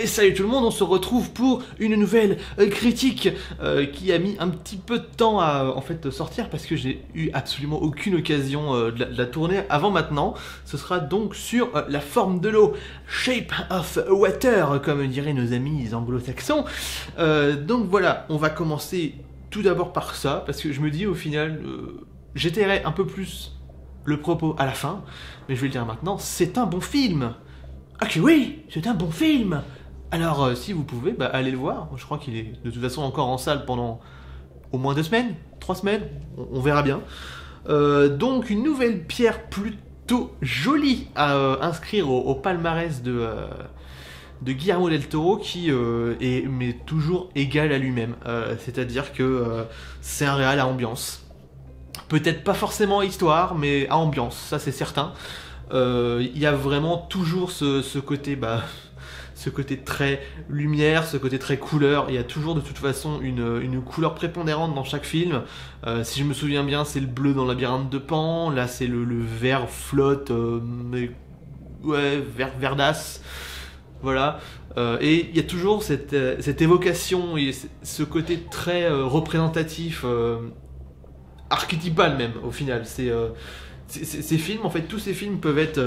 Et salut tout le monde, on se retrouve pour une nouvelle critique qui a mis un petit peu de temps à en fait sortir parce que j'ai eu absolument aucune occasion de la tourner avant maintenant. Ce sera donc sur la forme de l'eau, Shape of Water, comme diraient nos amis anglo-saxons. Donc voilà, on va commencer tout d'abord par ça parce que je me dis au final, j'étayerai un peu plus le propos à la fin, mais je vais le dire maintenant, c'est un bon film. Ok, oui, c'est un bon film. Alors, si vous pouvez, allez le voir. Je crois qu'il est de toute façon encore en salle pendant au moins 2 semaines, 3 semaines, on verra bien. Donc, une nouvelle pierre plutôt jolie à inscrire au palmarès de Guillermo del Toro qui est mais toujours égal à lui-même. C'est-à-dire que c'est un réal à ambiance. Peut-être pas forcément à histoire, mais à ambiance, ça c'est certain. Il y a vraiment toujours ce côté... ce côté très lumière, ce côté très couleur, il y a toujours de toute façon une couleur prépondérante dans chaque film. Si je me souviens bien, c'est le bleu dans Labyrinthe de Pan, là c'est le vert flotte, mais ouais, verdasse, voilà. Et il y a toujours cette évocation et ce côté très représentatif, archétypal même au final. Ces films, en fait, tous ces films peuvent être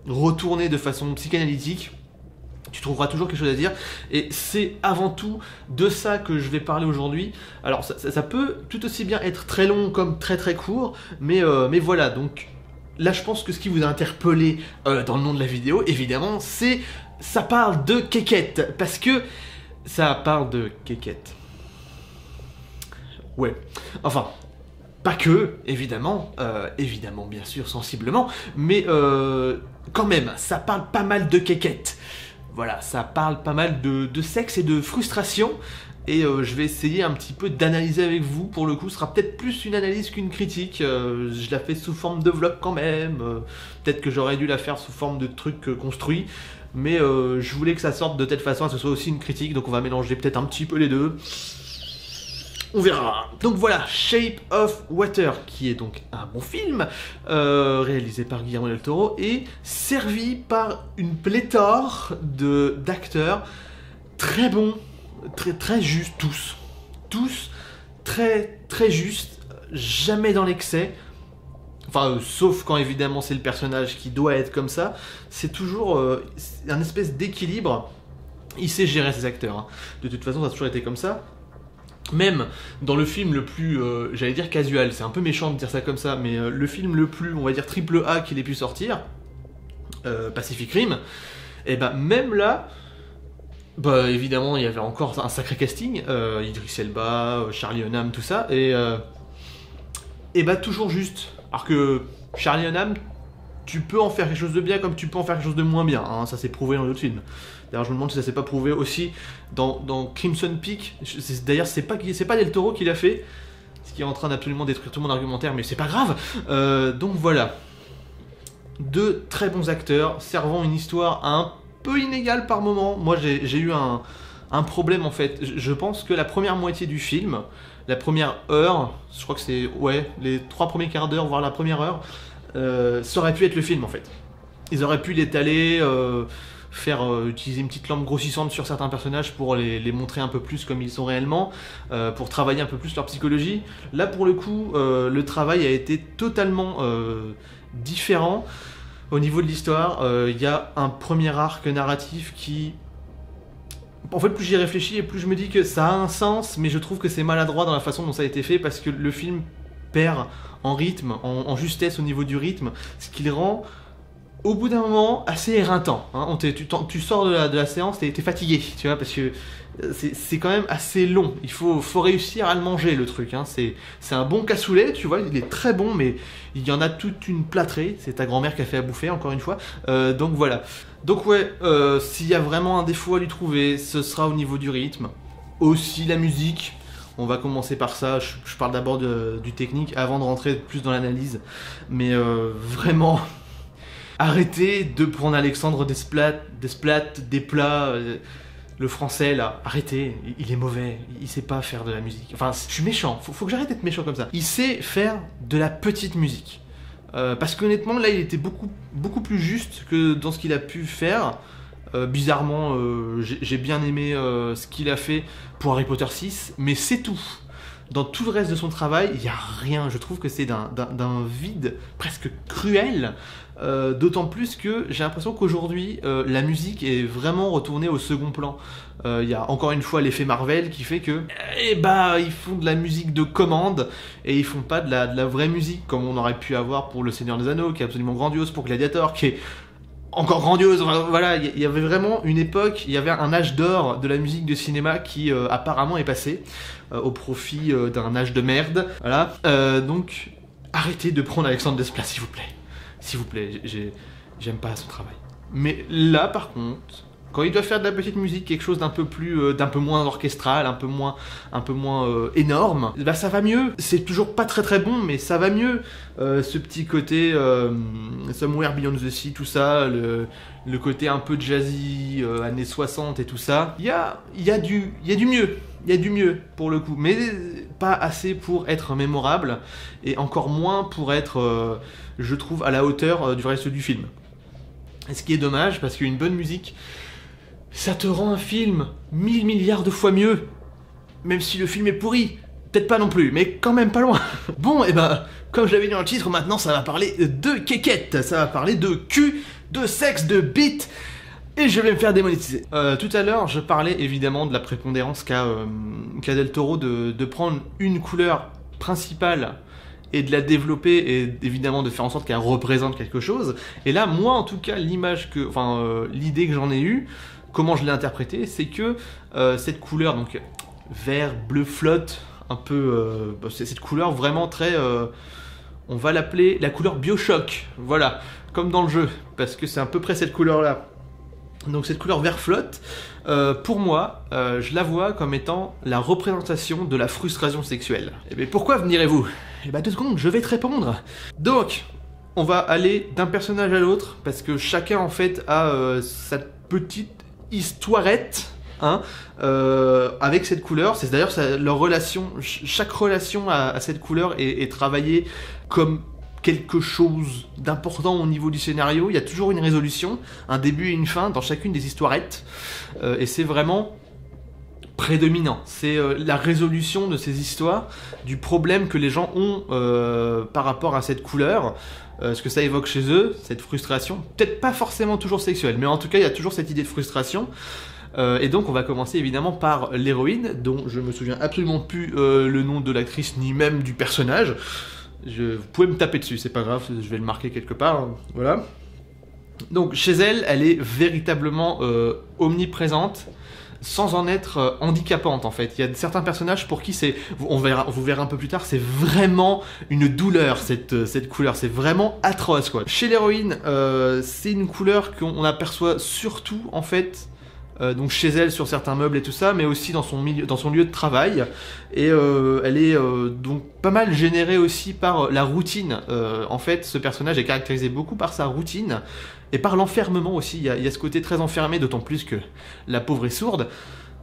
retournés de façon psychanalytique. Tu trouveras toujours quelque chose à dire, et c'est avant tout de ça que je vais parler aujourd'hui. Alors ça peut tout aussi bien être très long comme très très court, mais voilà, donc là je pense que ce qui vous a interpellé dans le nom de la vidéo, évidemment, c'est ça parle de kékette, parce que ça parle de kékette. Ouais, enfin... Pas que, évidemment, évidemment bien sûr, sensiblement, mais quand même, ça parle pas mal de kékette. Voilà, ça parle pas mal de sexe et de frustration, et je vais essayer un petit peu d'analyser avec vous. Pour le coup, ce sera peut-être plus une analyse qu'une critique. Je la fais sous forme de vlog quand même, peut-être que j'aurais dû la faire sous forme de trucs construits, mais je voulais que ça sorte de telle façon à ce soit aussi une critique, donc on va mélanger peut-être un petit peu les deux. On verra. Donc voilà, Shape of Water, qui est donc un bon film, réalisé par Guillermo del Toro, et servi par une pléthore d'acteurs très bons, très justes, tous très justes, jamais dans l'excès. Enfin, sauf quand évidemment c'est le personnage qui doit être comme ça, c'est toujours un espèce d'équilibre. Il sait gérer ses acteurs, hein. De toute façon, ça a toujours été comme ça. Même dans le film le plus, j'allais dire casual, c'est un peu méchant de dire ça comme ça, mais le film le plus, on va dire triple A qu'il ait pu sortir, Pacific Rim, et même là, évidemment il y avait encore un sacré casting, Idris Elba, Charlie Hunnam, tout ça, et toujours juste. Alors que Charlie Hunnam, tu peux en faire quelque chose de bien comme tu peux en faire quelque chose de moins bien, hein, ça s'est prouvé dans d'autres films. D'ailleurs, je me demande si ça s'est pas prouvé aussi dans Crimson Peak. D'ailleurs, c'est pas Del Toro qui l'a fait, ce qui est en train d'absolument détruire tout mon argumentaire, mais c'est pas grave. Donc voilà, 2 très bons acteurs servant une histoire un peu inégale par moment. Moi, j'ai eu un problème en fait. Je pense que la première moitié du film, la première heure, je crois que c'est les 3 premiers quarts d'heure, voire la première heure, ça aurait pu être le film en fait. Ils auraient pu l'étaler. Utiliser une petite lampe grossissante sur certains personnages pour les montrer un peu plus comme ils sont réellement, pour travailler un peu plus leur psychologie. Là pour le coup, le travail a été totalement différent au niveau de l'histoire. Il y a un premier arc narratif qui... En fait, plus j'y réfléchis et plus je me dis que ça a un sens, mais je trouve que c'est maladroit dans la façon dont ça a été fait, parce que le film perd en rythme, en justesse au niveau du rythme, ce qui le rend... au bout d'un moment, assez éreintant, hein. Tu sors de la séance, t'es fatigué, tu vois, parce que c'est quand même assez long. Il faut réussir à le manger, le truc, hein. C'est un bon cassoulet, tu vois, il est très bon, mais il y en a toute une plâtrée. C'est ta grand-mère qui a fait à bouffer, encore une fois. Donc voilà. Donc ouais, s'il y a vraiment un défaut à lui trouver, ce sera au niveau du rythme. Aussi la musique. On va commencer par ça. Je parle d'abord du technique avant de rentrer plus dans l'analyse. Mais vraiment... Arrêtez de prendre Alexandre Desplat, Desplat, le français là, arrêtez, il est mauvais, il sait pas faire de la musique. Enfin, je suis méchant, faut que j'arrête d'être méchant comme ça. Il sait faire de la petite musique. Parce qu'honnêtement, là, il était beaucoup plus juste que dans ce qu'il a pu faire. Bizarrement, j'ai bien aimé ce qu'il a fait pour Harry Potter 6, mais c'est tout. Dans tout le reste de son travail, il n'y a rien. Je trouve que c'est d'un vide presque cruel. D'autant plus que j'ai l'impression qu'aujourd'hui, la musique est vraiment retournée au second plan. Il y a encore une fois l'effet Marvel qui fait que ils font de la musique de commande et ils font pas de la vraie musique comme on aurait pu avoir pour Le Seigneur des Anneaux, qui est absolument grandiose, pour Gladiator, qui est encore grandiose. Voilà, il y avait vraiment une époque, il y avait un âge d'or de la musique de cinéma qui apparemment est passé au profit d'un âge de merde. Voilà, donc arrêtez de prendre Alexandre Desplat, s'il vous plaît. S'il vous plaît, j'aime pas son travail. Mais là, par contre, quand il doit faire de la petite musique, quelque chose d'un peu moins orchestral, un peu moins énorme, bah ça va mieux. C'est toujours pas très bon, mais ça va mieux. Ce petit côté Somewhere Beyond the Sea, tout ça, le côté un peu jazzy, années 60 et tout ça. Il y a du mieux. Il y a du mieux pour le coup, mais pas assez pour être mémorable et encore moins pour être, je trouve, à la hauteur du reste du film. Et ce qui est dommage, parce qu'une bonne musique, ça te rend un film 1000 milliards de fois mieux, même si le film est pourri. Peut-être pas non plus, mais quand même pas loin. Bon, et comme je l'avais dit dans le titre, maintenant ça va parler de kékette, ça va parler de cul, de sexe, de bite, et je vais me faire démonétiser. Tout à l'heure, je parlais évidemment de la prépondérance qu'a Del Toro de prendre une couleur principale et de la développer et évidemment de faire en sorte qu'elle représente quelque chose. Et là, moi en tout cas, l'idée que j'en ai eue, comment je l'ai interprétée, c'est que cette couleur, donc vert, bleu flotte, un peu, c'est cette couleur vraiment très, on va l'appeler la couleur Bioshock, voilà, comme dans le jeu, parce que c'est à peu près cette couleur-là. Donc cette couleur vert flotte, pour moi, je la vois comme étant la représentation de la frustration sexuelle. Et bien pourquoi me direz-vous? Et 2 secondes, je vais te répondre. Donc, on va aller d'un personnage à l'autre, parce que chacun en fait a sa petite histoirette, hein, avec cette couleur. C'est d'ailleurs leur relation, chaque relation à cette couleur est travaillée comme quelque chose d'important au niveau du scénario. Il y a toujours une résolution, un début et une fin dans chacune des histoirettes, et c'est vraiment prédominant. C'est la résolution de ces histoires, du problème que les gens ont par rapport à cette couleur, ce que ça évoque chez eux, cette frustration, peut-être pas forcément toujours sexuelle, mais en tout cas il y a toujours cette idée de frustration. Et donc on va commencer évidemment par l'héroïne, dont je me souviens absolument plus le nom de l'actrice ni même du personnage. Vous pouvez me taper dessus, c'est pas grave, je vais le marquer quelque part, hein, voilà. Donc chez elle, elle est véritablement omniprésente, sans en être handicapante en fait. Il y a certains personnages pour qui c'est, vous verrez un peu plus tard, c'est vraiment une douleur cette couleur, c'est vraiment atroce quoi. Chez l'héroïne, c'est une couleur qu'on aperçoit surtout en fait, donc chez elle sur certains meubles et tout ça, mais aussi dans son lieu de travail, et elle est donc pas mal générée aussi par la routine. En fait, ce personnage est caractérisé beaucoup par sa routine et par l'enfermement aussi. Il y a ce côté très enfermé, d'autant plus que la pauvre est sourde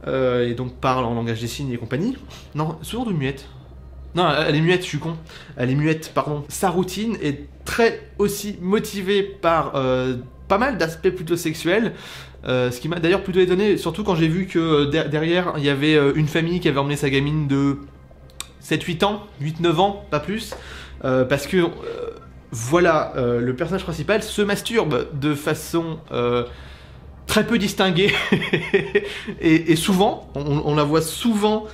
et donc parle en langage des signes et compagnie. Non, sourde ou muette? Non, elle est muette, je suis con. Elle est muette, pardon. Sa routine est très aussi motivée par pas mal d'aspects plutôt sexuels. Ce qui m'a d'ailleurs plutôt étonné, surtout quand j'ai vu que derrière, il y avait une famille qui avait emmené sa gamine de 7-8 ans, 8-9 ans, pas plus, parce que, voilà, le personnage principal se masturbe de façon très peu distinguée, et souvent, on la voit souvent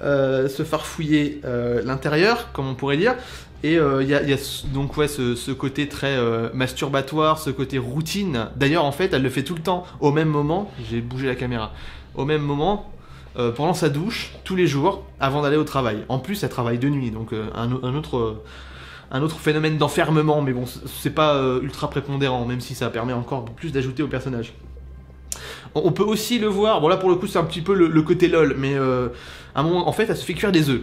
se farfouiller l'intérieur, comme on pourrait dire. Et il y a donc ouais, ce côté très masturbatoire, ce côté routine. D'ailleurs, en fait, elle le fait tout le temps, au même moment. J'ai bougé la caméra. Au même moment, pendant sa douche, tous les jours, avant d'aller au travail. En plus, elle travaille de nuit, donc un autre phénomène d'enfermement. Mais bon, c'est pas ultra prépondérant, même si ça permet encore plus d'ajouter au personnage. On peut aussi le voir. Bon là, pour le coup, c'est un petit peu le côté lol, mais à un moment, en fait, elle se fait cuire des œufs.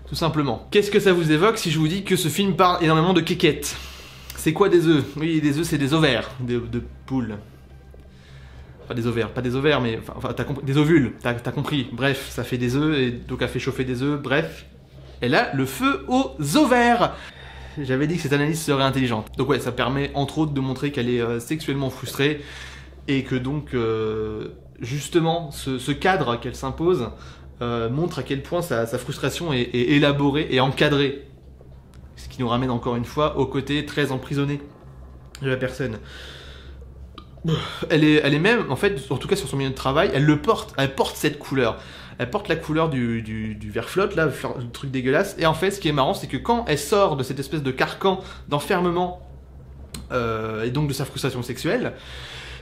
Tout simplement. Qu'est-ce que ça vous évoque si je vous dis que ce film parle énormément de kékette? C'est quoi des œufs? Oui, des œufs, c'est des ovaires de poules. Enfin, des ovaires, pas des ovaires, mais enfin, des ovules, t'as compris. Bref, ça fait des œufs, et donc elle fait chauffer des œufs, bref. Elle a le feu aux ovaires. J'avais dit que cette analyse serait intelligente. Donc ouais, ça permet entre autres de montrer qu'elle est sexuellement frustrée, et que donc justement ce cadre qu'elle s'impose montre à quel point sa frustration est élaborée et encadrée. Ce qui nous ramène encore une fois au côté très emprisonné de la personne. Elle est même, en fait, en tout cas sur son milieu de travail, elle porte cette couleur. Elle porte la couleur du ver flotte, là, le truc dégueulasse. Et en fait, ce qui est marrant, c'est que quand elle sort de cette espèce de carcan d'enfermement et donc de sa frustration sexuelle,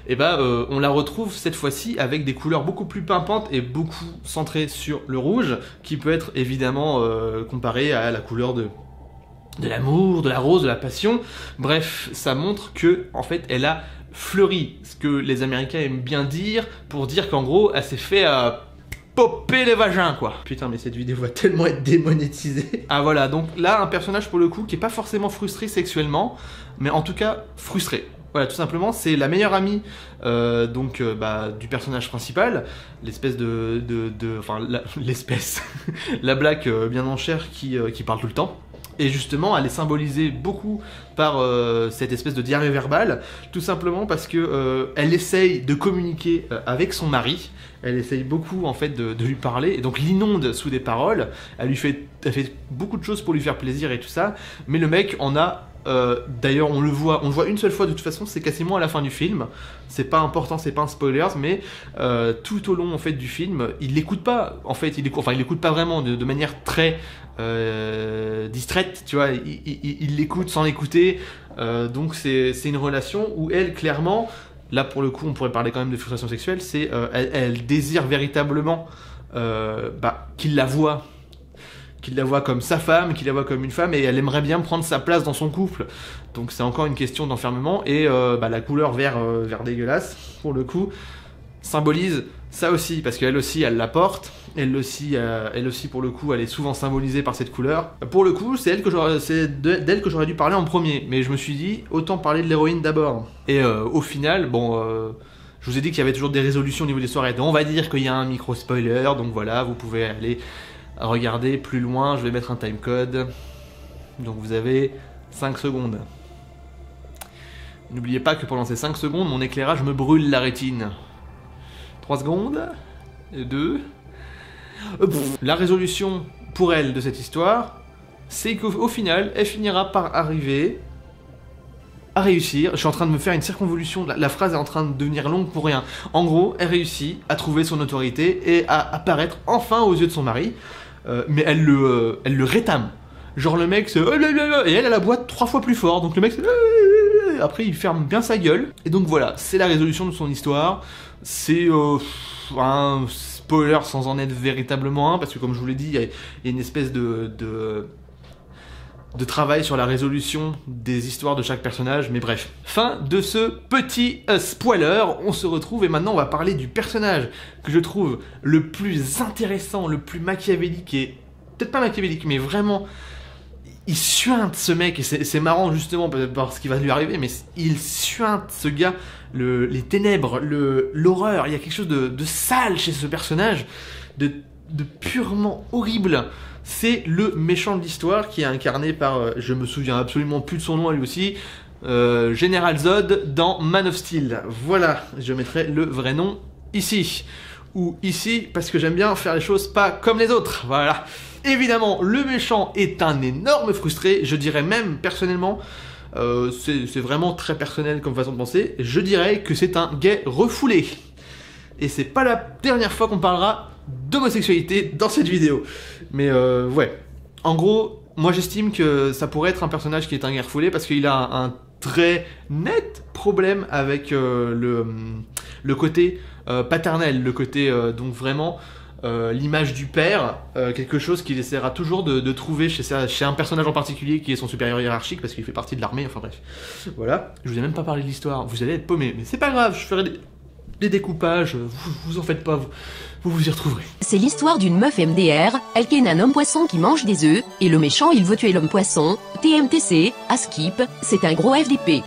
et on la retrouve cette fois-ci avec des couleurs beaucoup plus pimpantes et beaucoup centrées sur le rouge, qui peut être évidemment comparé à la couleur de l'amour, de la rose, de la passion. Bref, ça montre que en fait, elle a fleuri, ce que les Américains aiment bien dire, pour dire qu'en gros, elle s'est fait popper les vagins, quoi. Putain, mais cette vidéo va tellement être démonétisée. Ah voilà, donc là, un personnage pour le coup qui est pas forcément frustré sexuellement, mais en tout cas frustré. Voilà, tout simplement, c'est la meilleure amie du personnage principal, l'espèce l'espèce, la black bien en chair qui parle tout le temps. Et justement, elle est symbolisée beaucoup par cette espèce de diarrhée verbale, tout simplement parce que elle essaye de communiquer avec son mari. Elle essaye beaucoup en fait de lui parler, et donc l'inonde sous des paroles. Elle fait beaucoup de choses pour lui faire plaisir et tout ça, mais le mec en a. D'ailleurs, on le voit une seule fois de toute façon, c'est quasiment à la fin du film. C'est pas important, c'est pas un spoiler, mais tout au long en fait du film, il l'écoute pas. En fait, il l'écoute pas vraiment de manière très distraite, tu vois. Il l'écoute sans l'écouter. Donc c'est une relation où elle, clairement, là pour le coup, on pourrait parler quand même de frustration sexuelle. C'est elle désire véritablement qu'il la voit comme sa femme, qu'il la voit comme une femme, et elle aimerait bien prendre sa place dans son couple. Donc c'est encore une question d'enfermement, et la couleur vert dégueulasse, pour le coup, symbolise ça aussi, parce qu'elle aussi, elle la porte, elle aussi, pour le coup, elle est souvent symbolisée par cette couleur. Pour le coup, c'est d'elle que j'aurais dû parler en premier, mais je me suis dit, autant parler de l'héroïne d'abord. Et au final, je vous ai dit qu'il y avait toujours des résolutions au niveau des soirées, donc on va dire qu'il y a un micro-spoiler, donc voilà, vous pouvez aller regarder plus loin, je vais mettre un timecode. Donc vous avez 5 secondes. N'oubliez pas que pendant ces 5 secondes, mon éclairage me brûle la rétine. 3 secondes. 2. La résolution pour elle de cette histoire, c'est qu'au final, elle finira par arriver à réussir. Je suis en train de me faire une circonvolution, la phrase est en train de devenir longue pour rien. En gros, elle réussit à trouver son autorité et à apparaître enfin aux yeux de son mari. Mais elle le rétame. Genre le mec c'est et elle la boite 3 fois plus fort. Donc le mec c'est après il ferme bien sa gueule. Et donc voilà, c'est la résolution de son histoire. C'est un spoiler sans en être véritablement un, parce que comme je vous l'ai dit, il y a une espèce de travail sur la résolution des histoires de chaque personnage, mais bref. Fin de ce petit spoiler, on se retrouve et maintenant on va parler du personnage que je trouve le plus intéressant, le plus machiavélique, et peut-être pas machiavélique, mais vraiment, il suinte ce mec, et c'est marrant justement par ce qui va lui arriver, mais il suinte ce gars, les ténèbres, l'horreur, il y a quelque chose de sale chez ce personnage, de purement horrible. C'est le méchant de l'histoire qui est incarné par, je me souviens absolument plus de son nom à lui aussi, General Zod dans Man of Steel. Voilà, je mettrai le vrai nom ici. Ou ici, parce que j'aime bien faire les choses pas comme les autres. Voilà. Évidemment, le méchant est un énorme frustré, je dirais même personnellement, c'est vraiment très personnel comme façon de penser, je dirais que c'est un gay refoulé. Et c'est pas la dernière fois qu'on parlera d'homosexualité dans cette vidéo. Mais ouais. En gros, moi j'estime que ça pourrait être un personnage qui est un gay refoulé parce qu'il a un très net problème avec le côté paternel, le côté donc vraiment l'image du père, quelque chose qu'il essaiera toujours de trouver chez un personnage en particulier qui est son supérieur hiérarchique parce qu'il fait partie de l'armée, enfin bref. Voilà, je vous ai même pas parlé de l'histoire, vous allez être paumés, mais c'est pas grave, je ferai des découpages, vous en faites pas, vous y retrouverez. C'est l'histoire d'une meuf MDR, elle ken un homme poisson qui mange des œufs, et le méchant il veut tuer l'homme poisson, TMTC, à skip, c'est un gros FDP.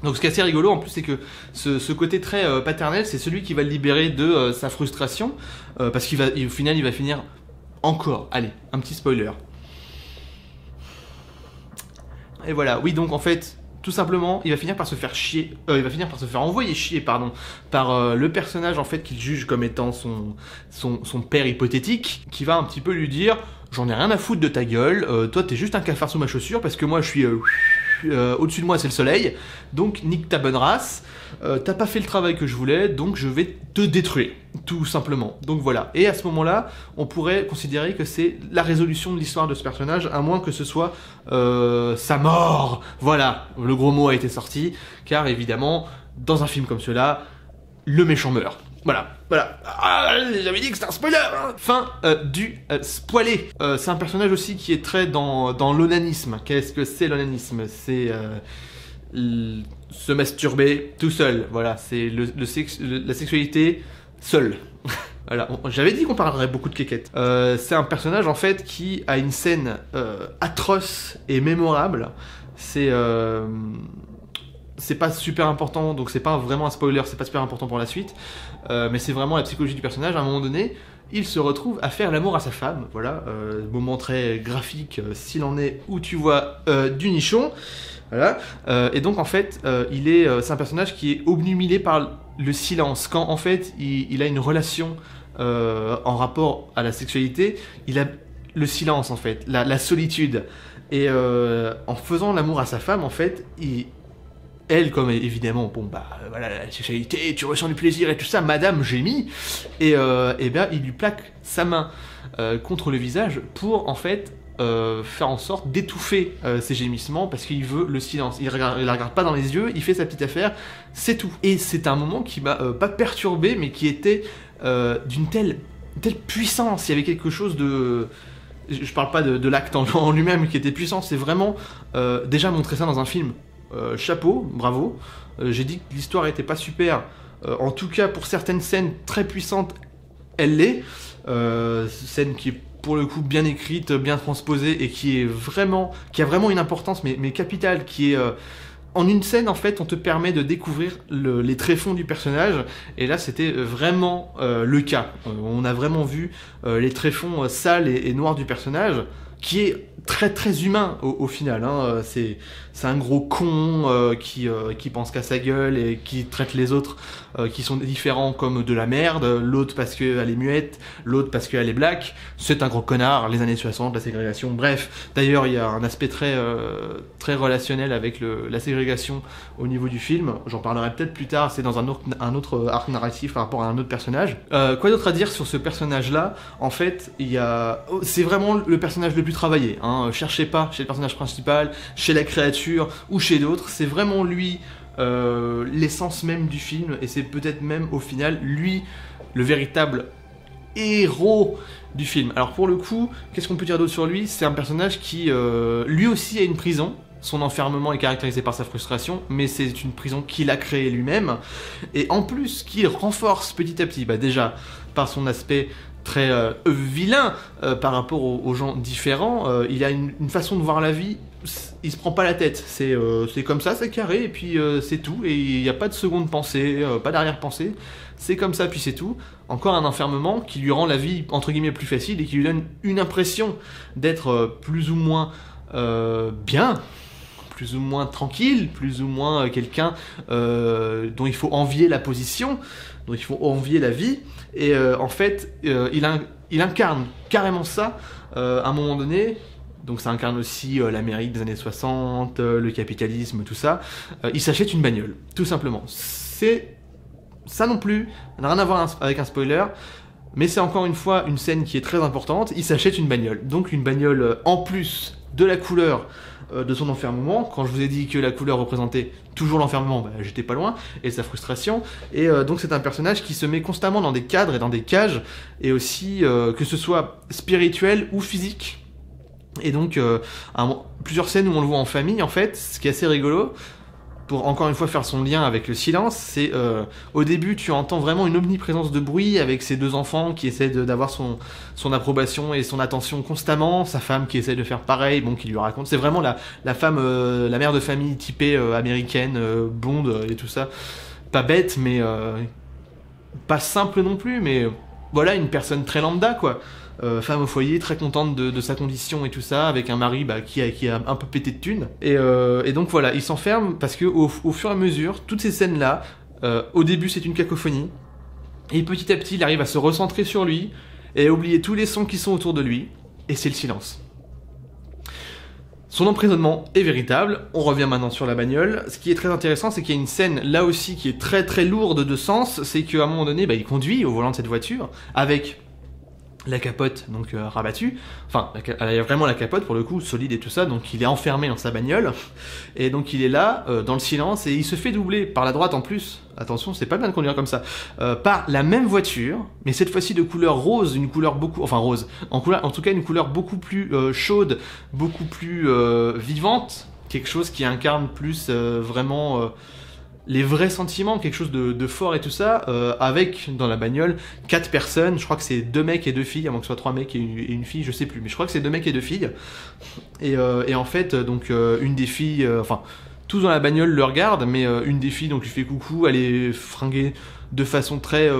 Donc ce qui est assez rigolo en plus c'est que ce côté très paternel, c'est celui qui va le libérer de sa frustration, parce qu'au final il va finir encore, allez, un petit spoiler. Et voilà, oui donc en fait, Tout simplement, il va finir par se faire chier, il va finir par se faire envoyer chier, pardon, par le personnage en fait qu'il juge comme étant son père hypothétique, qui va un petit peu lui dire « J'en ai rien à foutre de ta gueule, toi t'es juste un cafard sous ma chaussure parce que moi je suis... au-dessus de moi c'est le soleil, donc nique ta bonne race, t'as pas fait le travail que je voulais, donc je vais te détruire, tout simplement. Donc voilà, et à ce moment-là, on pourrait considérer que c'est la résolution de l'histoire de ce personnage, à moins que ce soit sa mort. Voilà, le gros mot a été sorti, car évidemment, dans un film comme cela, le méchant meurt. Voilà, voilà. Ah, j'avais dit que c'était un spoiler hein. Fin du spoilé. C'est un personnage aussi qui est très dans l'onanisme. Qu'est-ce que c'est l'onanisme? C'est se masturber tout seul. Voilà, c'est la sexualité seule. Voilà, j'avais dit qu'on parlerait beaucoup de kékette. C'est un personnage en fait qui a une scène atroce et mémorable. C'est pas super important, donc c'est pas vraiment un spoiler, c'est pas super important pour la suite, mais c'est vraiment la psychologie du personnage. À un moment donné, il se retrouve à faire l'amour à sa femme, voilà, moment très graphique, s'il en est, où tu vois du nichon, voilà, et donc en fait, c'est un personnage qui est obnubilé par le silence, quand en fait, il a une relation en rapport à la sexualité, il a le silence en fait, la solitude, et en faisant l'amour à sa femme, en fait, elle, comme évidemment, bon bah voilà, la sexualité, tu ressens du plaisir et tout ça, madame gémit, et bien il lui plaque sa main contre le visage pour en fait faire en sorte d'étouffer ses gémissements parce qu'il veut le silence. Il la regarde pas dans les yeux, il fait sa petite affaire, c'est tout. Et c'est un moment qui m'a pas perturbé, mais qui était d'une telle puissance. Il y avait quelque chose de... Je parle pas de l'acte en lui-même qui était puissant, c'est vraiment déjà montrer ça dans un film. Chapeau, bravo. J'ai dit que l'histoire était pas super. En tout cas, pour certaines scènes très puissantes, elle l'est. Scène qui est pour le coup bien écrite, bien transposée et qui a vraiment une importance, mais capitale, qui est en une scène en fait, on te permet de découvrir les tréfonds du personnage. Et là, c'était vraiment le cas. On a vraiment vu les tréfonds sales et noirs du personnage, qui est très très humain au final, hein. C'est un gros con qui pense qu'à sa gueule et qui traite les autres qui sont différents comme de la merde, l'autre parce qu'elle est muette, l'autre parce qu'elle est black. C'est un gros connard, les années 60, la ségrégation, bref. D'ailleurs, il y a un aspect très relationnel avec la ségrégation au niveau du film, j'en parlerai peut-être plus tard, c'est dans un autre arc narratif par rapport à un autre personnage. Quoi d'autre à dire sur ce personnage-là? En fait, c'est vraiment le personnage le plus travaillé, hein. Cherchez pas chez le personnage principal, chez la créature ou chez d'autres, c'est vraiment lui l'essence même du film, et c'est peut-être même au final lui le véritable héros du film. Alors pour le coup, qu'est-ce qu'on peut dire d'autre sur lui? C'est un personnage qui lui aussi a une prison. Son enfermement est caractérisé par sa frustration, mais c'est une prison qu'il a créée lui-même, et en plus qu'il renforce petit à petit, déjà par son aspect très vilain par rapport aux gens différents. Il a une façon de voir la vie, il se prend pas la tête, c'est comme ça, c'est carré, et puis c'est tout, et il n'y a pas de seconde pensée, pas d'arrière-pensée, c'est comme ça, puis c'est tout. Encore un enfermement qui lui rend la vie, entre guillemets, plus facile, et qui lui donne une impression d'être plus ou moins bien, plus ou moins tranquille, plus ou moins quelqu'un dont il faut envier la position, dont il faut envier la vie, et en fait, il incarne carrément ça à un moment donné. Donc ça incarne aussi l'Amérique des années 60, le capitalisme, tout ça. Il s'achète une bagnole, tout simplement. C'est ça non plus, ça n'a rien à voir avec un spoiler, mais c'est encore une fois une scène qui est très importante. Il s'achète une bagnole, donc une bagnole en plus de la couleur de son enfermement. Quand je vous ai dit que la couleur représentait toujours l'enfermement, j'étais pas loin, et sa frustration. Et donc c'est un personnage qui se met constamment dans des cadres et dans des cages, et aussi que ce soit spirituel ou physique. Et donc plusieurs scènes où on le voit en famille, en fait, ce qui est assez rigolo, pour encore une fois faire son lien avec le silence, c'est au début tu entends vraiment une omniprésence de bruit avec ses deux enfants qui essaient d'avoir son approbation et son attention constamment, sa femme qui essaie de faire pareil, qui lui raconte, c'est vraiment la femme, la mère de famille typée américaine, blonde et tout ça, pas bête mais pas simple non plus, mais voilà, une personne très lambda, quoi. Femme au foyer, très contente de sa condition et tout ça, avec un mari qui a un peu pété de thunes. Et donc voilà, il s'enferme parce que au fur et à mesure, toutes ces scènes-là, au début c'est une cacophonie, et petit à petit il arrive à se recentrer sur lui, et à oublier tous les sons qui sont autour de lui, et c'est le silence. Son emprisonnement est véritable, on revient maintenant sur la bagnole. Ce qui est très intéressant, c'est qu'il y a une scène là aussi qui est très très lourde de sens, c'est qu'à un moment donné, il conduit au volant de cette voiture, avec la capote donc rabattue, enfin elle a vraiment la capote pour le coup, solide et tout ça, donc il est enfermé dans sa bagnole, et donc il est là, dans le silence, et il se fait doubler par la droite en plus, attention c'est pas bien de conduire comme ça, par la même voiture, mais cette fois-ci de couleur rose, une couleur beaucoup, enfin rose, en tout cas une couleur beaucoup plus chaude, beaucoup plus vivante, quelque chose qui incarne plus vraiment... les vrais sentiments, quelque chose de fort et tout ça, avec, dans la bagnole, 4 personnes, je crois que c'est 2 mecs et 2 filles, à moins que ce soit 3 mecs et une fille, je sais plus, mais je crois que c'est 2 mecs et 2 filles, et en fait, donc, une des filles, enfin, tous dans la bagnole le regardent, mais une des filles, donc, lui fait coucou, elle est fringuée de façon très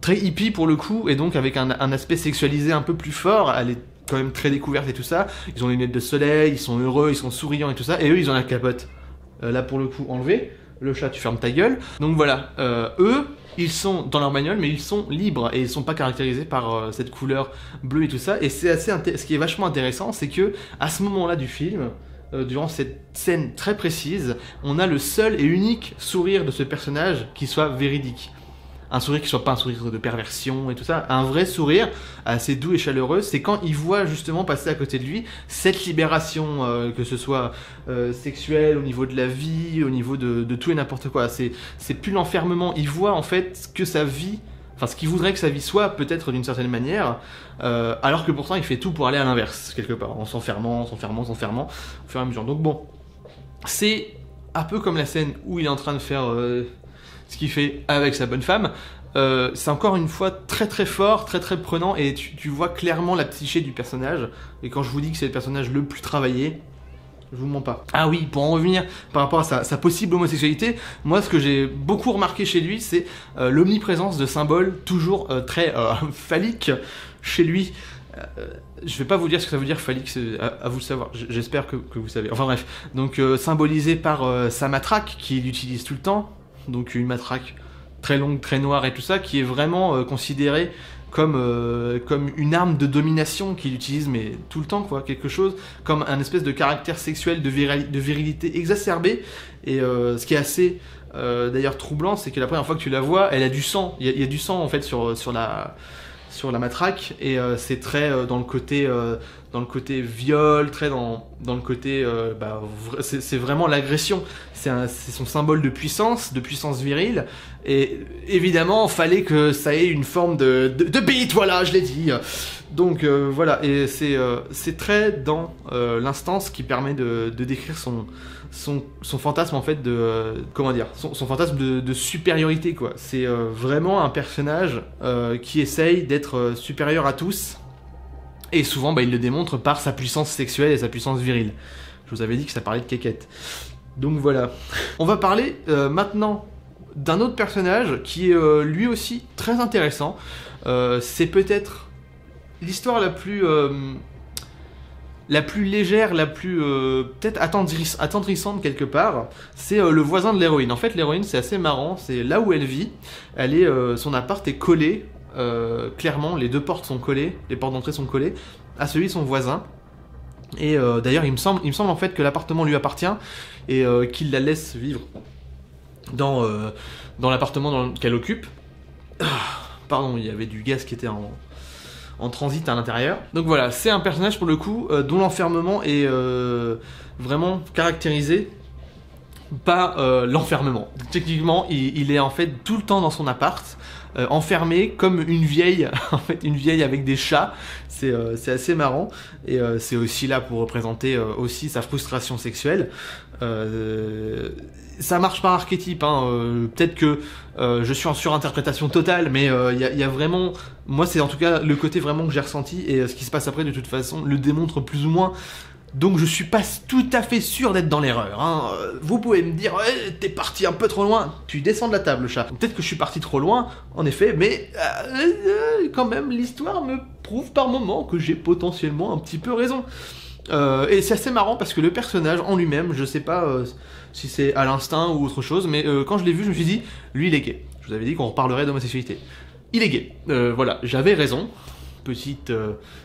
hippie pour le coup, et donc avec un aspect sexualisé un peu plus fort, elle est quand même très découverte et tout ça, ils ont les lunettes de soleil, ils sont heureux, ils sont souriants et tout ça, et eux, ils ont la capote, là pour le coup, enlevée. Le chat, tu fermes ta gueule. Donc voilà, eux, ils sont dans leur bagnole, mais ils sont libres et ils sont pas caractérisés par cette couleur bleue et tout ça. Et c'est ce qui est vachement intéressant, c'est que à ce moment-là du film, durant cette scène très précise, on a le seul et unique sourire de ce personnage qui soit véridique. Un sourire qui soit pas un sourire de perversion et tout ça, un vrai sourire assez doux et chaleureux, c'est quand il voit justement passer à côté de lui cette libération, que ce soit sexuelle, au niveau de la vie, au niveau de tout et n'importe quoi. C'est plus l'enfermement, il voit en fait que sa vie, enfin ce qu'il voudrait que sa vie soit peut-être d'une certaine manière, alors que pourtant il fait tout pour aller à l'inverse, quelque part, en s'enfermant, au fur et à mesure. Donc bon, c'est un peu comme la scène où il est en train de faire... ce qu'il fait avec sa bonne femme, c'est encore une fois très très fort, très très prenant, et tu vois clairement la psyché du personnage, et quand je vous dis que c'est le personnage le plus travaillé, je vous mens pas. Ah oui, pour en revenir par rapport à sa possible homosexualité, moi ce que j'ai beaucoup remarqué chez lui, c'est l'omniprésence de symboles toujours très phalliques chez lui. Je vais pas vous dire ce que ça veut dire phallique, c'est à vous le savoir, j'espère que vous savez. Enfin bref, donc symbolisé par sa matraque qu'il utilise tout le temps, donc une matraque très longue, très noire et tout ça, qui est vraiment considérée comme une arme de domination qu'il utilise mais tout le temps, quoi, quelque chose comme un espèce de caractère sexuel, de virilité exacerbée. Et ce qui est assez d'ailleurs troublant, c'est que la première fois que tu la vois, elle a du sang, il y a du sang en fait sur la matraque, et c'est très dans le côté viol, très dans le côté c'est vraiment l'agression, c'est son symbole de puissance virile, et évidemment fallait que ça ait une forme de beat, voilà, je l'ai dit. Donc voilà, et c'est très dans l'instance qui permet de décrire son fantasme en fait de comment dire, son fantasme de supériorité, quoi. C'est vraiment un personnage qui essaye d'être supérieur à tous, et souvent il le démontre par sa puissance sexuelle et sa puissance virile. Je vous avais dit que ça parlait de quéquette. Donc voilà. On va parler maintenant d'un autre personnage qui est lui aussi très intéressant. C'est peut-être l'histoire la plus légère, la plus peut-être attendrissante quelque part, c'est le voisin de l'héroïne. En fait, l'héroïne, c'est assez marrant, c'est là où elle vit, son appart est collé, clairement, les deux portes sont collées, les portes d'entrée sont collées, à celui de son voisin. Et d'ailleurs, il me semble en fait que l'appartement lui appartient, et qu'il la laisse vivre dans l'appartement qu'elle occupe. Pardon, il y avait du gaz qui était en transit à l'intérieur. Donc voilà, c'est un personnage pour le coup dont l'enfermement est vraiment caractérisé par l'enfermement. Techniquement, il est en fait tout le temps dans son appart, enfermé comme une vieille, en fait une vieille avec des chats. C'est assez marrant, et c'est aussi là pour représenter aussi sa frustration sexuelle. Ça marche par archétype, hein. Peut-être que je suis en surinterprétation totale, mais il y a vraiment... Moi, c'est en tout cas le côté vraiment que j'ai ressenti, et ce qui se passe après, de toute façon, le démontre plus ou moins. Donc je suis pas tout à fait sûr d'être dans l'erreur, hein. Vous pouvez me dire, ouais, t'es parti un peu trop loin. Tu descends de la table, chat. Peut-être que je suis parti trop loin, en effet, mais quand même, l'histoire me prouve par moments que j'ai potentiellement un petit peu raison. Et c'est assez marrant parce que le personnage en lui-même, je sais pas si c'est à l'instinct ou autre chose, mais quand je l'ai vu, je me suis dit, lui il est gay. Je vous avais dit qu'on reparlerait d'homosexualité. Il est gay. Voilà, j'avais raison. Petite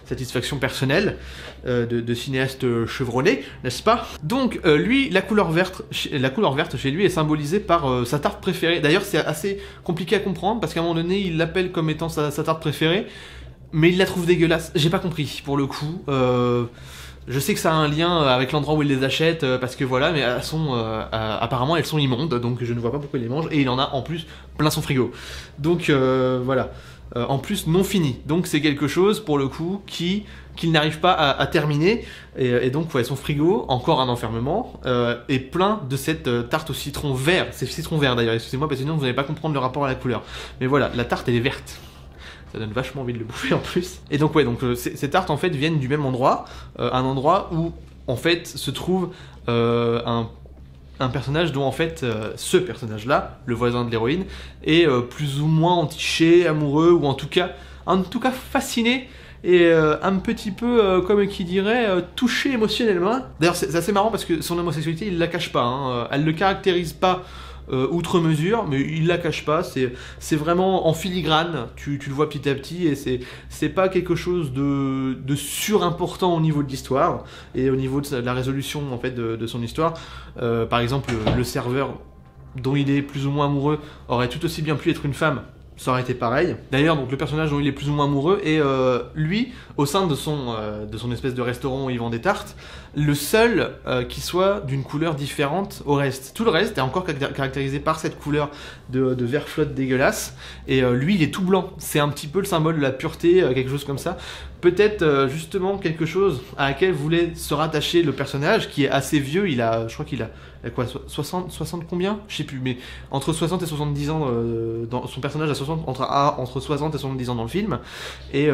satisfaction personnelle de cinéaste chevronné, n'est-ce pas? Donc lui, la couleur verte chez lui est symbolisée par sa tarte préférée. D'ailleurs, c'est assez compliqué à comprendre parce qu'à un moment donné, il l'appelle comme étant sa tarte préférée, mais il la trouve dégueulasse. J'ai pas compris pour le coup. Je sais que ça a un lien avec l'endroit où il les achète, parce que voilà, mais apparemment elles sont immondes, donc je ne vois pas pourquoi il les mange, et il en a en plus plein son frigo. Donc voilà. En plus non fini, donc c'est quelque chose pour le coup qu'il n'arrive pas à terminer, et donc ouais, son frigo, encore un enfermement, est plein de cette tarte au citron vert. C'est citron vert d'ailleurs, excusez-moi, parce que sinon vous n'allez pas comprendre le rapport à la couleur, mais voilà, la tarte elle est verte, ça donne vachement envie de le bouffer en plus. Et donc ouais, donc ces tartes en fait viennent du même endroit, un endroit où en fait se trouve un personnage dont en fait ce personnage-là, le voisin de l'héroïne, est plus ou moins entiché, amoureux, ou en tout cas fasciné et un petit peu, comme qui dirait, touché émotionnellement. D'ailleurs c'est assez marrant parce que son homosexualité il la cache pas, hein. Elle le caractérise pas outre mesure, mais il la cache pas, c'est vraiment en filigrane, tu le vois petit à petit, et c'est pas quelque chose de surimportant au niveau de l'histoire, et au niveau de la résolution en fait de son histoire. Par exemple, le serveur dont il est plus ou moins amoureux aurait tout aussi bien pu être une femme, ça aurait été pareil. D'ailleurs, donc le personnage dont il est plus ou moins amoureux est lui, au sein de son espèce de restaurant où il vend des tartes, le seul qui soit d'une couleur différente au reste. Tout le reste est encore caractérisé par cette couleur de vert flotte dégueulasse, et lui il est tout blanc. C'est un petit peu le symbole de la pureté, quelque chose comme ça. Peut-être justement quelque chose à laquelle voulait se rattacher le personnage, qui est assez vieux. Je crois qu'il a quoi, 60 combien? Je sais plus, mais entre 60 et 70 ans, dans son personnage a entre 60 et 70 ans dans le film, et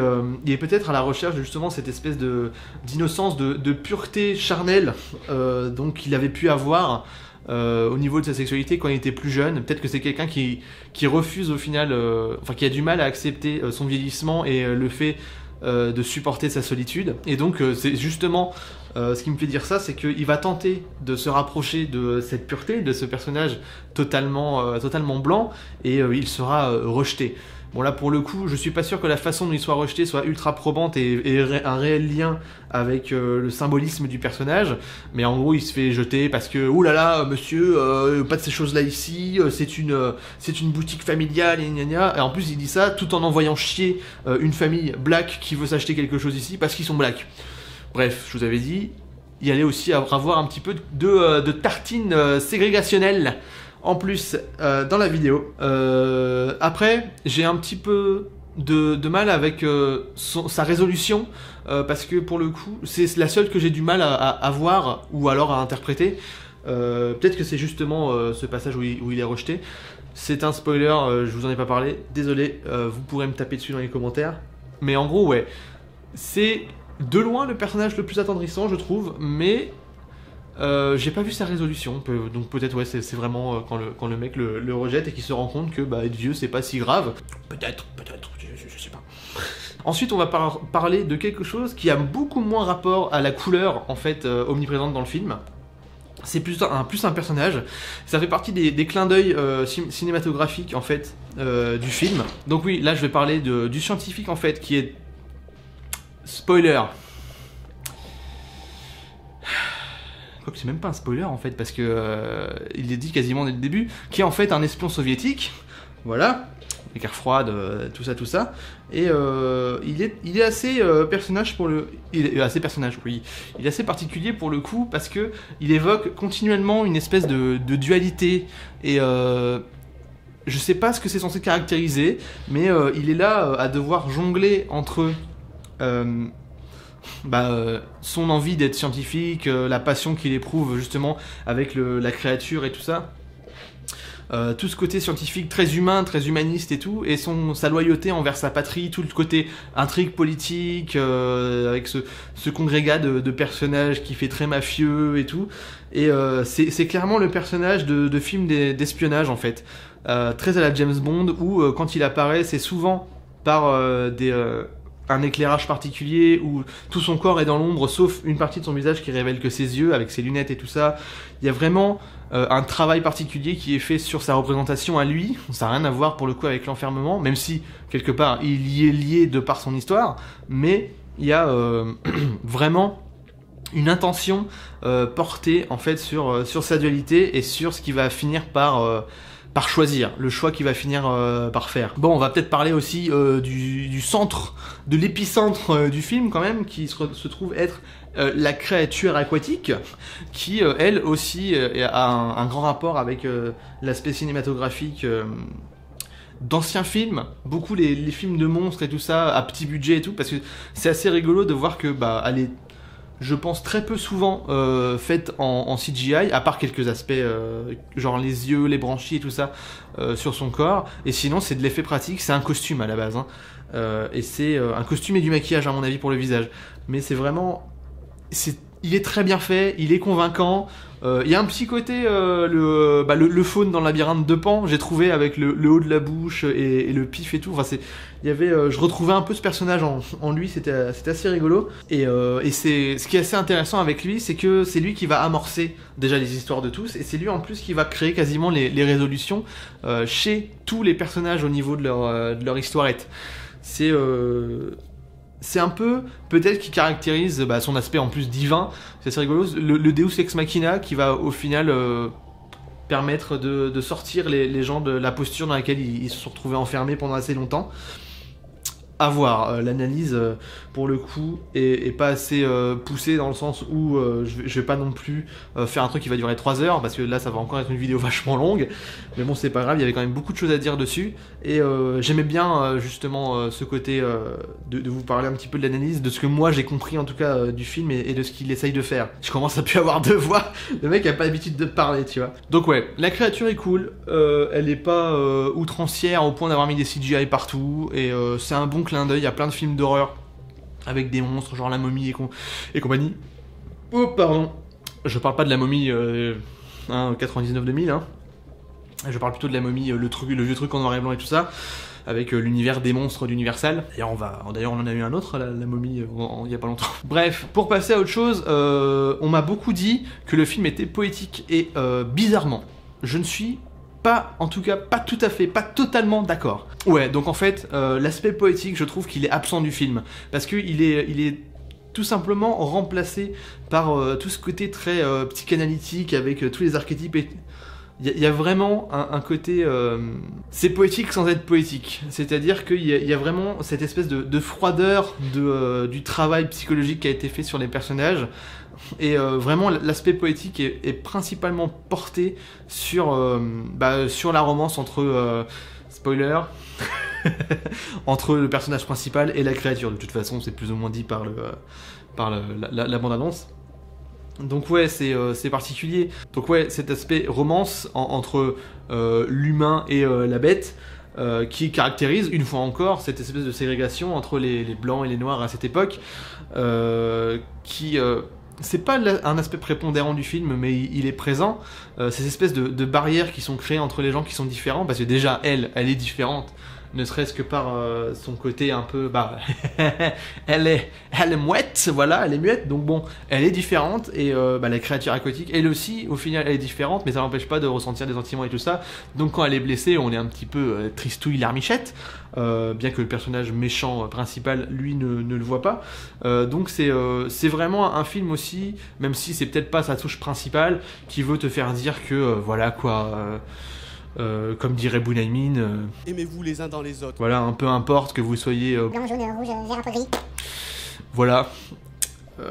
il est peut-être à la recherche de justement cette espèce d'innocence, de pureté charnelle, donc qu'il avait pu avoir au niveau de sa sexualité quand il était plus jeune. Peut-être que c'est quelqu'un qui refuse au final, enfin qui a du mal à accepter son vieillissement et le fait de supporter sa solitude. Et donc c'est justement ce qui me fait dire ça, c'est qu'il va tenter de se rapprocher de cette pureté, de ce personnage totalement blanc, et il sera rejeté. Bon là pour le coup, je suis pas sûr que la façon dont il soit rejeté soit ultra probante et un réel lien avec le symbolisme du personnage, mais en gros il se fait jeter parce que oulala monsieur, pas de ces choses là ici, c'est une boutique familiale, et gna gna. Et en plus il dit ça tout en envoyant chier une famille black qui veut s'acheter quelque chose ici parce qu'ils sont black. Bref, je vous avais dit, il y allait aussi avoir un petit peu de tartine ségrégationnelle en plus dans la vidéo. Après, j'ai un petit peu de mal avec sa résolution, parce que pour le coup, c'est la seule que j'ai du mal à voir ou alors à interpréter. Peut-être que c'est justement ce passage où il est rejeté. C'est un spoiler, je vous en ai pas parlé, désolé, vous pourrez me taper dessus dans les commentaires. Mais en gros, ouais, c'est de loin le personnage le plus attendrissant, je trouve, mais j'ai pas vu sa résolution, donc peut-être ouais, c'est vraiment quand le mec le rejette et qu'il se rend compte que bah, être vieux c'est pas si grave. Peut-être, je sais pas. Ensuite on va parler de quelque chose qui a beaucoup moins rapport à la couleur en fait omniprésente dans le film. C'est plus un personnage, ça fait partie des clins d'œil cinématographiques en fait du film. Donc oui, là je vais parler du scientifique en fait qui est... Spoiler. Quoique c'est même pas un spoiler en fait, parce que il est dit quasiment dès le début, qui est en fait un espion soviétique, voilà, les guerres froides, tout ça, et il est assez personnage pour le... Il est assez particulier pour le coup, parce que il évoque continuellement une espèce de dualité, et je sais pas ce que c'est censé caractériser, mais il est là à devoir jongler entre... son envie d'être scientifique, la passion qu'il éprouve justement avec la créature et tout ça, tout ce côté scientifique très humain, très humaniste et tout, et sa loyauté envers sa patrie, tout le côté intrigue politique, avec ce congrégat de personnages qui fait très mafieux et tout, et c'est clairement le personnage de film d'espionnage en fait, très à la James Bond, où quand il apparaît, c'est souvent par un éclairage particulier où tout son corps est dans l'ombre sauf une partie de son visage qui révèle que ses yeux avec ses lunettes et tout ça. Il y a vraiment un travail particulier qui est fait sur sa représentation à lui. Ça n'a rien à voir pour le coup avec l'enfermement, même si quelque part il y est lié de par son histoire, mais il y a vraiment une intention portée en fait sur sa dualité et sur ce qui va finir par choisir, le choix qu'il va finir par faire. Bon, on va peut-être parler aussi du centre, de l'épicentre du film quand même, qui se trouve être la créature aquatique, qui elle aussi a un grand rapport avec l'aspect cinématographique d'anciens films, beaucoup les films de monstres et tout ça, à petit budget et tout, parce que c'est assez rigolo de voir que elle est, je pense, très peu souvent faite en CGI, à part quelques aspects, genre les yeux, les branchies et tout ça, sur son corps. Et sinon, c'est de l'effet pratique, c'est un costume à la base. Hein. Et c'est un costume et du maquillage, à mon avis, pour le visage. Mais c'est vraiment... il est très bien fait, il est convaincant. Il y a un petit côté, le faune dans le labyrinthe de Pan, j'ai trouvé avec le haut de la bouche et le pif et tout. Enfin, je retrouvais un peu ce personnage en lui, c'était assez rigolo. Et ce qui est assez intéressant avec lui, c'est que c'est lui qui va amorcer déjà les histoires de tous, et c'est lui en plus qui va créer quasiment les résolutions chez tous les personnages au niveau de leur historiette. C'est un peu, peut-être, qui caractérise son aspect en plus divin. C'est assez rigolo, le Deus Ex Machina qui va au final permettre de sortir les gens de la posture dans laquelle ils se sont retrouvés enfermés pendant assez longtemps. À voir, l'analyse pour le coup est pas assez poussée, dans le sens où je vais pas non plus faire un truc qui va durer 3 heures, parce que là ça va encore être une vidéo vachement longue, mais bon, c'est pas grave, il y avait quand même beaucoup de choses à dire dessus, et j'aimais bien justement ce côté de vous parler un petit peu de l'analyse, de ce que moi j'ai compris en tout cas du film, et de ce qu'il essaye de faire. Je commence à plus avoir de voix, le mec a pas l'habitude de parler, tu vois. Donc ouais, la créature est cool, elle est pas outrancière au point d'avoir mis des CGI partout, et c'est un bon clin d'œil. Il y a plein de films d'horreur avec des monstres, genre la momie et compagnie. Oh, pardon. Je parle pas de la momie 99-2000, hein. Je parle plutôt de la momie, le vieux truc en noir et blanc et tout ça, avec l'univers des monstres d'Universal. D'ailleurs, on en a eu un autre, la momie, il y a pas longtemps. Bref, pour passer à autre chose, on m'a beaucoup dit que le film était poétique, et bizarrement, je ne suis pas, en tout cas, pas tout à fait, pas totalement d'accord. Ouais, donc en fait, l'aspect poétique, je trouve qu'il est absent du film, parce qu'il est tout simplement remplacé par tout ce côté très psychanalytique, avec tous les archétypes. Il y a vraiment un côté... c'est poétique sans être poétique. C'est-à-dire qu'il y a vraiment cette espèce de froideur du travail psychologique qui a été fait sur les personnages. Et vraiment, l'aspect poétique est principalement porté sur la romance entre... spoiler entre le personnage principal et la créature. De toute façon, c'est plus ou moins dit par la bande-annonce. Donc ouais, c'est particulier. Donc ouais, cet aspect romance entre l'humain et la bête, qui caractérise, une fois encore, cette espèce de ségrégation entre les blancs et les noirs à cette époque, c'est pas un aspect prépondérant du film, mais il est présent. Ces espèces de barrières qui sont créées entre les gens qui sont différents, parce que déjà, elle est différente, ne serait-ce que par son côté un peu... elle est muette, voilà, elle est muette, donc bon, elle est différente, et la créature aquatique, elle aussi, au final, elle est différente, mais ça n'empêche pas de ressentir des sentiments et tout ça. Donc quand elle est blessée, on est un petit peu tristouille larmichette, bien que le personnage méchant principal, lui, ne le voit pas. Donc c'est vraiment un film aussi, même si c'est peut-être pas sa touche principale, qui veut te faire dire que, voilà quoi... comme dirait Bunyamin, aimez-vous les uns dans les autres. Voilà, un peu importe que vous soyez blanc, jaune, rouge, vert, un peu gris. Voilà,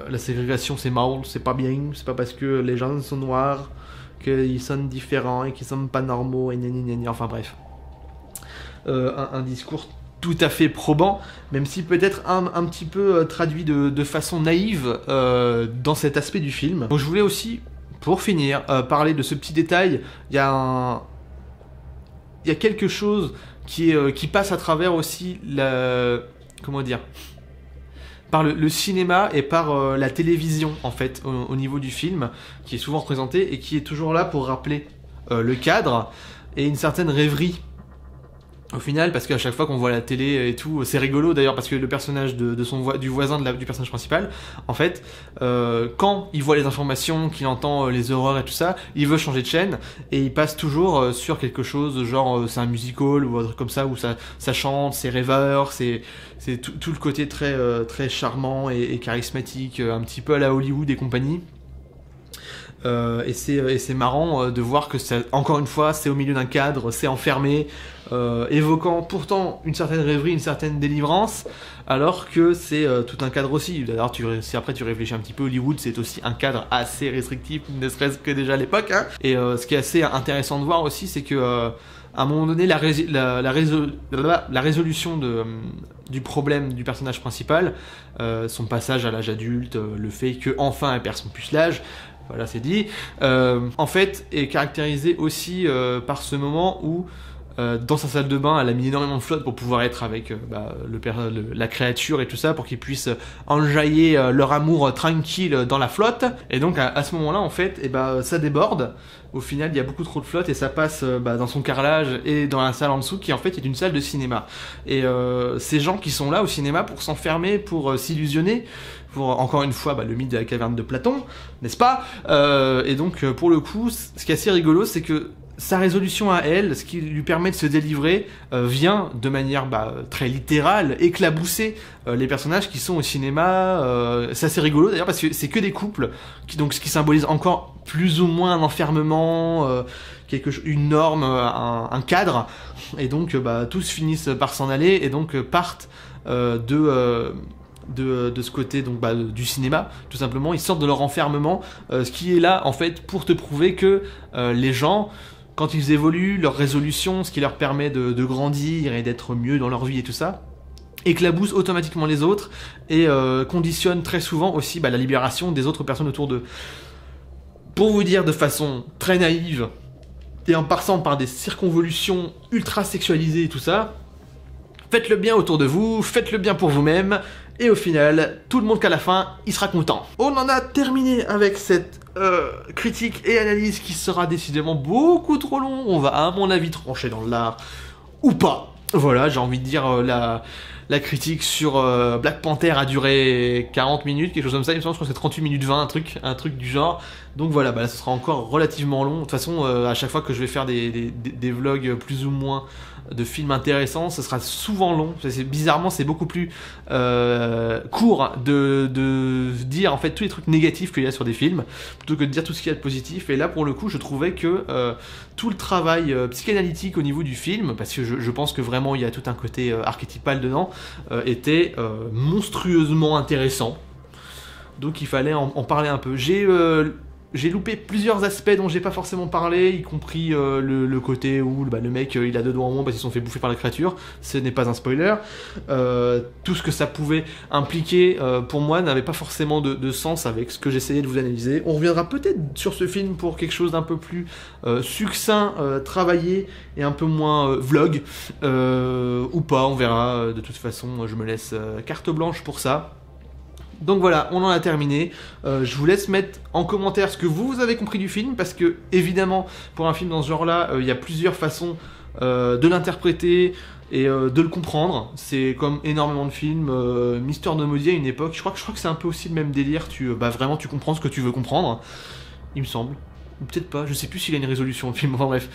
la ségrégation c'est mal, c'est pas bien, c'est pas parce que les gens sont noirs qu'ils sont différents et qu'ils sont pas normaux et gna. Enfin bref, un discours tout à fait probant, même si peut-être un petit peu traduit de façon naïve dans cet aspect du film. Donc je voulais aussi, pour finir, parler de ce petit détail. Il y a il y a quelque chose qui passe à travers aussi comment dire, par le cinéma et par la télévision en fait au niveau du film, qui est souvent représenté et qui est toujours là pour rappeler le cadre et une certaine rêverie au final, parce qu'à chaque fois qu'on voit la télé et tout, c'est rigolo d'ailleurs, parce que le personnage du voisin du personnage principal, en fait, quand il voit les informations, qu'il entend les horreurs et tout ça, il veut changer de chaîne, et il passe toujours sur quelque chose, genre c'est un musical ou un truc comme ça, où ça chante, c'est rêveur, c'est tout le côté très, très charmant et charismatique, un petit peu à la Hollywood et compagnie. Et c'est marrant de voir que encore une fois c'est au milieu d'un cadre, c'est enfermé, évoquant pourtant une certaine rêverie, une certaine délivrance, alors que c'est tout un cadre aussi. D'ailleurs si après tu réfléchis un petit peu, Hollywood c'est aussi un cadre assez restrictif, ne serait-ce que déjà à l'époque, hein. Et ce qui est assez intéressant de voir aussi, c'est que à un moment donné la résolution du problème du personnage principal, son passage à l'âge adulte, le fait que enfin elle perd son pucelage, voilà, c'est dit. En fait, est caractérisé aussi par ce moment où, dans sa salle de bain, elle a mis énormément de flotte pour pouvoir être avec la créature et tout ça, pour qu'ils puissent enjailler leur amour tranquille dans la flotte. Et donc, à ce moment-là, en fait, ça déborde. Au final, il y a beaucoup trop de flotte et ça passe dans son carrelage et dans la salle en dessous, qui en fait est une salle de cinéma. Et ces gens qui sont là au cinéma pour s'enfermer, pour s'illusionner, pour encore une fois le mythe de la caverne de Platon, n'est-ce pas? Et donc pour le coup, ce qui est assez rigolo, c'est que sa résolution à elle, ce qui lui permet de se délivrer, vient de manière très littérale éclabousser les personnages qui sont au cinéma. C'est assez rigolo d'ailleurs, parce que c'est que des couples, ce qui symbolise encore plus ou moins un enfermement, une norme, un cadre, et donc tous finissent par s'en aller et donc partent de ce côté du cinéma, tout simplement. Ils sortent de leur enfermement, ce qui est là en fait pour te prouver que les gens, quand ils évoluent, leur résolution, ce qui leur permet de grandir et d'être mieux dans leur vie et tout ça, éclabousse automatiquement les autres et conditionne très souvent aussi la libération des autres personnes autour d'eux. Pour vous dire de façon très naïve et en passant par des circonvolutions ultra sexualisées et tout ça, faites le bien autour de vous, faites le bien pour vous-même, et au final, tout le monde qu'à la fin, il sera content. On en a terminé avec cette critique et analyse qui sera décidément beaucoup trop long. On va à mon avis trancher dans l'art, ou pas. Voilà, j'ai envie de dire la critique sur Black Panther a duré 40 minutes, quelque chose comme ça, il me semble, je crois que c'est 38 minutes 20, un truc du genre. Donc voilà, là, ce sera encore relativement long. De toute façon, à chaque fois que je vais faire des vlogs plus ou moins de films intéressants, ce sera souvent long. Bizarrement, c'est beaucoup plus court de dire en fait tous les trucs négatifs qu'il y a sur des films, plutôt que de dire tout ce qu'il y a de positif. Et là, pour le coup, je trouvais que tout le travail psychanalytique au niveau du film, parce que je pense que vraiment il y a tout un côté archétypal dedans, était monstrueusement intéressant. Donc il fallait en parler un peu. J'ai loupé plusieurs aspects dont j'ai pas forcément parlé, y compris le côté où le mec il a deux doigts en moins parce qu'ils se sont fait bouffer par la créature. Ce n'est pas un spoiler. Tout ce que ça pouvait impliquer pour moi n'avait pas forcément de sens avec ce que j'essayais de vous analyser. On reviendra peut-être sur ce film pour quelque chose d'un peu plus succinct, travaillé et un peu moins vlog, ou pas, on verra. De toute façon, je me laisse carte blanche pour ça. Donc voilà, on en a terminé. Je vous laisse mettre en commentaire ce que vous avez compris du film, parce que évidemment, pour un film dans ce genre-là, il y a plusieurs façons de l'interpréter et de le comprendre. C'est comme énormément de films. Mister Nomody à une époque, je crois que c'est un peu aussi le même délire. Vraiment, tu comprends ce que tu veux comprendre, il me semble. Ou peut-être pas, je sais plus s'il a une résolution le film. Enfin bref.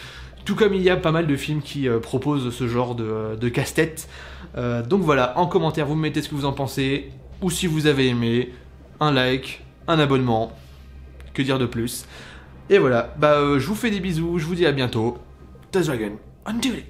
Tout comme il y a pas mal de films qui proposent ce genre de casse-tête. Donc voilà, en commentaire, vous me mettez ce que vous en pensez. Ou si vous avez aimé, un like, un abonnement, que dire de plus. Et voilà, je vous fais des bisous, je vous dis à bientôt. The Dragon, until